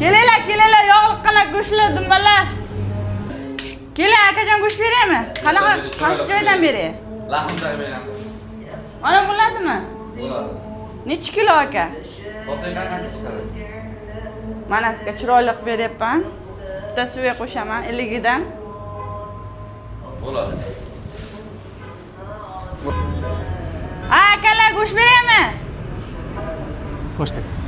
Kelinglar, yog'liqqina go'shtli dumbalar. Keling, akajon go'sht beraymi? Qanaqa? Qaysi joydan beray? Lahmdan beraman. Mana bo'ladimi? Bo'ladi. Necha kilo aka? Qopdan qancha chiqadi? Mana sizga chiroyli qilib beryapman. Bitta suvga qo'shaman 50 dan. Bo'ladi. Akalar go'sht beraymi? Hoş geldin.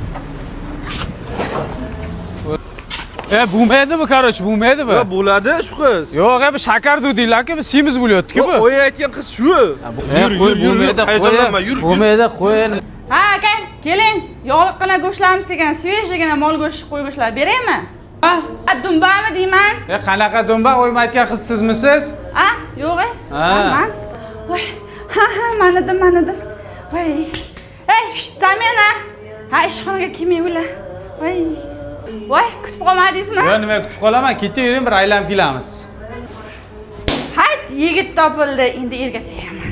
Bo'lmaydimi, короче, bo'lmaydimi? Yo, bo'ladi shu qiz. Yo'q, bu shakar deydilar-ku, biz semiz bo'lyapti-ku bu. O'y aytgan qiz shu. Bo'lmaydi, hayajonlanma, yur. Bo'lmaydi, qo'ying. Ha aka, keling. Yog'liqqina go'shtlarimiz degan, svejigina mol go'shti, qo'y go'shtlar beraymi? Ha? Dumbami deyman? Qanaqa dumba o'ymayotgan qiz sizmisiz? Ha, yo'q-e. Ha. Man. Voy. Ha, manadim. Voy. Ey, Samena. Ha, ishxonaga kelmaydilar. Voy, kutib qolmadingizmi? Yo'q, nima kutib qolaman, ketavering, bir aylanib kelamiz. Hayt, yigit topildi. Endi erga tegaman.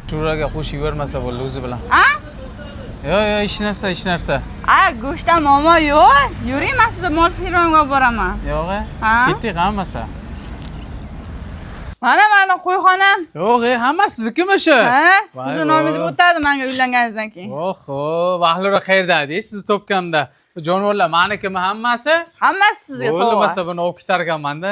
Shuraga qo'shib yubormasa bo'ldi o'zi bilan. Ha? Yo'q, hech narsa. Ha, go'shtdan muammo yo'q. Yuring, men sizni mol firmaga olib boraman. Yo'q, Ha? ketdik hammasi. Mana qo'yxonam. Yo'q, hammasi siznikimi shu? Ha, sizni nomingizga o'tadi menga uylanganingizdan keyin. Oho, Bahlo'ra qayerdadingiz? Siz topganimda. Bu jonivorlar menikimi hammasi? Hammasi sizga sovg'a. Bo'lmasa buni olib ketarkanman-da.